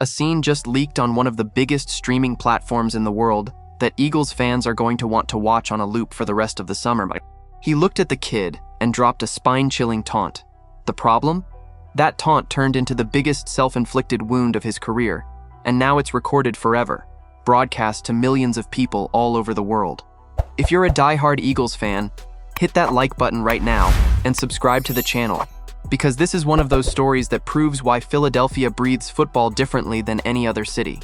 A scene just leaked on one of the biggest streaming platforms in the world that Eagles fans are going to want to watch on a loop for the rest of the summer. He looked at the kid and dropped a spine-chilling taunt. The problem? That taunt turned into the biggest self-inflicted wound of his career, and now it's recorded forever, broadcast to millions of people all over the world. If you're a die-hard Eagles fan, hit that like button right now and subscribe to the channel, because this is one of those stories that proves why Philadelphia breathes football differently than any other city.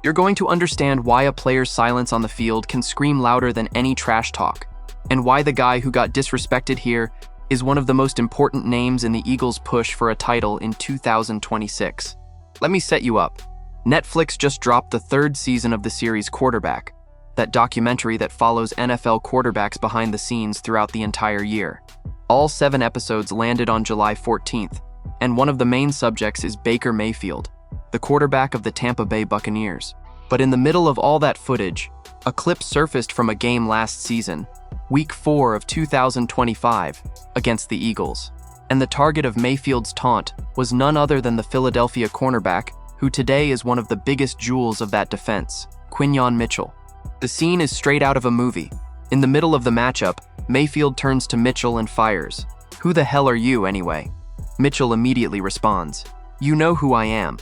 You're going to understand why a player's silence on the field can scream louder than any trash talk, and why the guy who got disrespected here is one of the most important names in the Eagles' push for a title in 2026. Let me set you up. Netflix just dropped the third season of the series Quarterback, that documentary that follows NFL quarterbacks behind the scenes throughout the entire year. All 7 episodes landed on July 14th, and one of the main subjects is Baker Mayfield, the quarterback of the Tampa Bay Buccaneers. But in the middle of all that footage, a clip surfaced from a game last season, Week 4 of 2025, against the Eagles. And the target of Mayfield's taunt was none other than the Philadelphia cornerback, who today is one of the biggest jewels of that defense, Quinyon Mitchell. The scene is straight out of a movie. In the middle of the matchup, Mayfield turns to Mitchell and fires. "Who the hell are you, anyway?" Mitchell immediately responds, "You know who I am."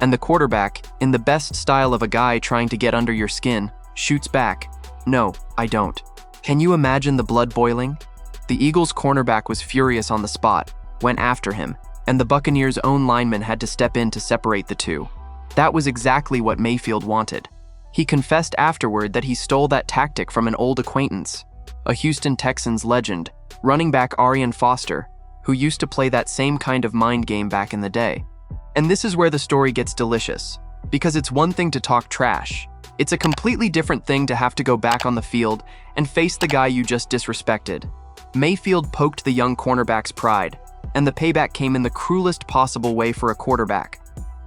And the quarterback, in the best style of a guy trying to get under your skin, shoots back, "No, I don't." Can you imagine the blood boiling? The Eagles' cornerback was furious on the spot, went after him, and the Buccaneers' own lineman had to step in to separate the two. That was exactly what Mayfield wanted. He confessed afterward that he stole that tactic from an old acquaintance, a Houston Texans legend, running back Arian Foster, who used to play that same kind of mind game back in the day. And this is where the story gets delicious, because it's one thing to talk trash. It's a completely different thing to have to go back on the field and face the guy you just disrespected. Mayfield poked the young cornerback's pride, and the payback came in the cruelest possible way for a quarterback.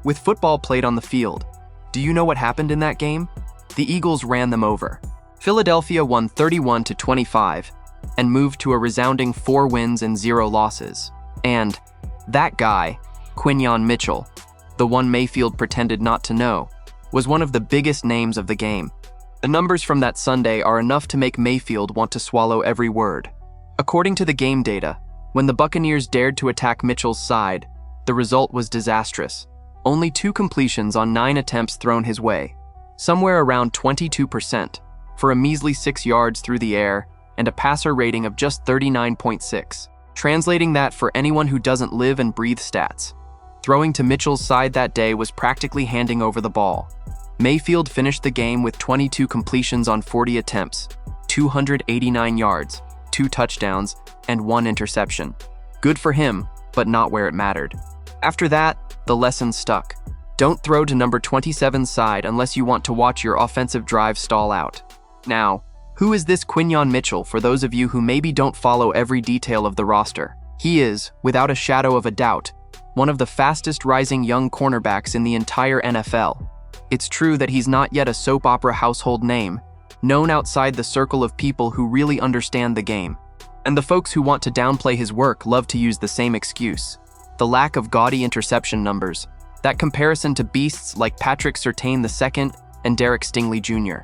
With football played on the field, do you know what happened in that game? The Eagles ran them over. Philadelphia won 31-25 and moved to a resounding 4 wins and 0 losses. And that guy, Quinyon Mitchell, the one Mayfield pretended not to know, was one of the biggest names of the game. The numbers from that Sunday are enough to make Mayfield want to swallow every word. According to the game data, when the Buccaneers dared to attack Mitchell's side, the result was disastrous. Only 2 completions on 9 attempts thrown his way, somewhere around 22%, for a measly 6 yards through the air and a passer rating of just 39.6. Translating that for anyone who doesn't live and breathe stats, throwing to Mitchell's side that day was practically handing over the ball. Mayfield finished the game with 22 completions on 40 attempts, 289 yards, 2 touchdowns, and 1 interception. Good for him, but not where it mattered. After that, the lesson stuck. Don't throw to number 27's side unless you want to watch your offensive drive stall out. Now, who is this Quinyon Mitchell for those of you who maybe don't follow every detail of the roster? He is, without a shadow of a doubt, one of the fastest rising young cornerbacks in the entire NFL. It's true that he's not yet a soap opera household name, known outside the circle of people who really understand the game. And the folks who want to downplay his work love to use the same excuse: the lack of gaudy interception numbers, that comparison to beasts like Patrick Surtain II and Derek Stingley Jr.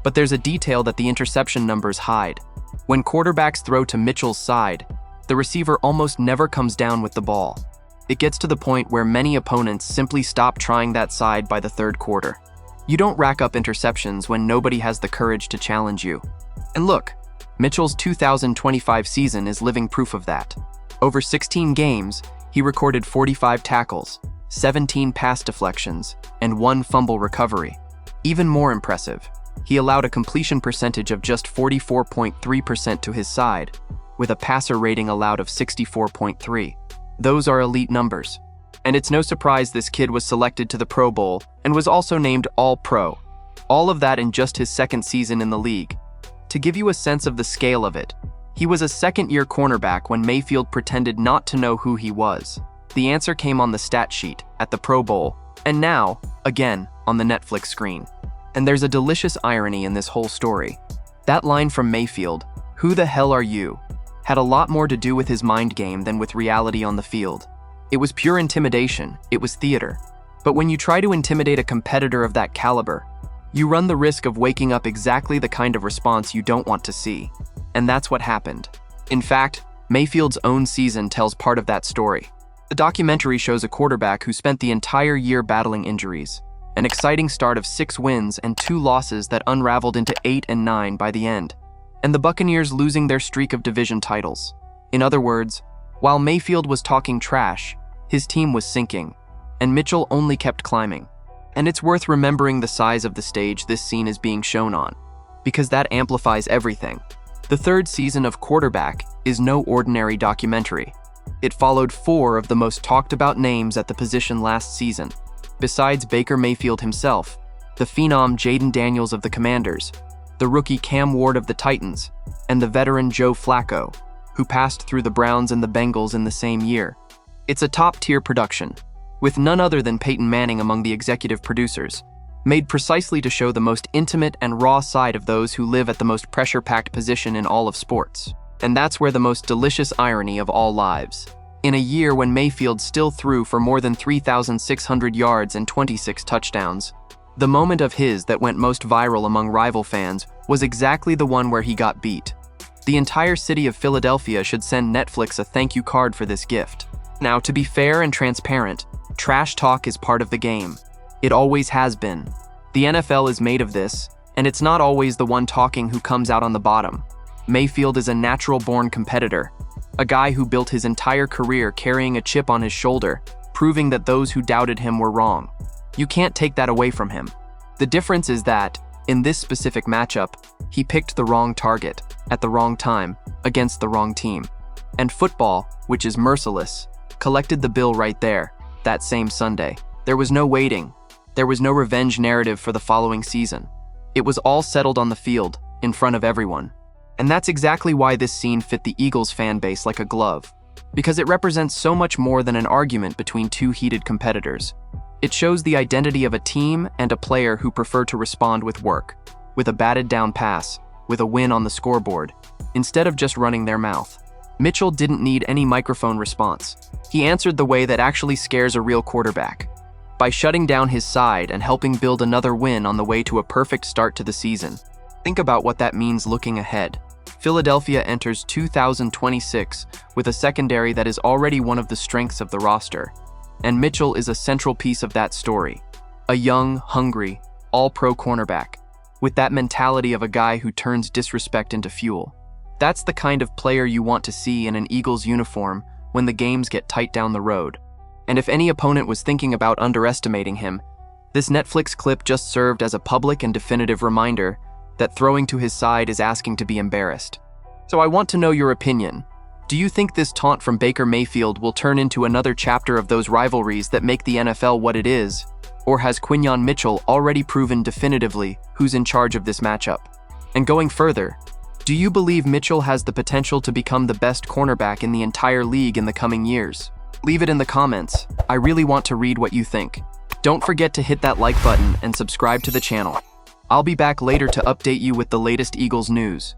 But there's a detail that the interception numbers hide. When quarterbacks throw to Mitchell's side, the receiver almost never comes down with the ball. It gets to the point where many opponents simply stop trying that side by the 3rd quarter. You don't rack up interceptions when nobody has the courage to challenge you. And look, Mitchell's 2025 season is living proof of that. Over 16 games, he recorded 45 tackles, 17 pass deflections, and 1 fumble recovery. Even more impressive, he allowed a completion percentage of just 44.3% to his side, with a passer rating allowed of 64.3. Those are elite numbers. And it's no surprise this kid was selected to the Pro Bowl and was also named All-Pro. All of that in just his 2nd season in the league. To give you a sense of the scale of it, he was a 2nd-year cornerback when Mayfield pretended not to know who he was. The answer came on the stat sheet, at the Pro Bowl, and now, again, on the Netflix screen. And there's a delicious irony in this whole story. That line from Mayfield, "Who the hell are you?" had a lot more to do with his mind game than with reality on the field. It was pure intimidation, it was theater. But when you try to intimidate a competitor of that caliber, you run the risk of waking up exactly the kind of response you don't want to see. And that's what happened. In fact, Mayfield's own season tells part of that story. The documentary shows a quarterback who spent the entire year battling injuries, an exciting start of 6 wins and 2 losses that unraveled into 8 and 9 by the end, and the Buccaneers losing their streak of division titles. In other words, while Mayfield was talking trash, his team was sinking, and Mitchell only kept climbing. And it's worth remembering the size of the stage this scene is being shown on, because that amplifies everything. The 3rd season of Quarterback is no ordinary documentary. It followed 4 of the most talked about names at the position last season. Besides Baker Mayfield himself, the phenom Jaden Daniels of the Commanders, the rookie Cam Ward of the Titans, and the veteran Joe Flacco, who passed through the Browns and the Bengals in the same year. It's a top-tier production, with none other than Peyton Manning among the executive producers, made precisely to show the most intimate and raw side of those who live at the most pressure-packed position in all of sports. And that's where the most delicious irony of all lives. In a year when Mayfield still threw for more than 3,600 yards and 26 touchdowns, the moment of his that went most viral among rival fans was exactly the one where he got beat. The entire city of Philadelphia should send Netflix a thank you card for this gift. Now, to be fair and transparent, trash talk is part of the game. It always has been. The NFL is made of this, and it's not always the one talking who comes out on the bottom. Mayfield is a natural-born competitor, a guy who built his entire career carrying a chip on his shoulder, proving that those who doubted him were wrong. You can't take that away from him. The difference is that, in this specific matchup, he picked the wrong target, at the wrong time, against the wrong team. And football, which is merciless, collected the bill right there, that same Sunday. There was no waiting. There was no revenge narrative for the following season. It was all settled on the field, in front of everyone. And that's exactly why this scene fit the Eagles fan base like a glove, because it represents so much more than an argument between 2 heated competitors. It shows the identity of a team and a player who prefer to respond with work, with a batted down pass, with a win on the scoreboard, instead of just running their mouth. Mitchell didn't need any microphone response. He answered the way that actually scares a real quarterback, by shutting down his side and helping build another win on the way to a perfect start to the season. Think about what that means looking ahead. Philadelphia enters 2026 with a secondary that is already one of the strengths of the roster, and Mitchell is a central piece of that story. A young, hungry, all-pro cornerback, with that mentality of a guy who turns disrespect into fuel. That's the kind of player you want to see in an Eagles uniform when the games get tight down the road. And if any opponent was thinking about underestimating him, this Netflix clip just served as a public and definitive reminder that throwing to his side is asking to be embarrassed. So I want to know your opinion. Do you think this taunt from Baker Mayfield will turn into another chapter of those rivalries that make the NFL what it is? Or has Quinyon Mitchell already proven definitively who's in charge of this matchup? And going further, do you believe Mitchell has the potential to become the best cornerback in the entire league in the coming years? Leave it in the comments. I really want to read what you think. Don't forget to hit that like button and subscribe to the channel. I'll be back later to update you with the latest Eagles news.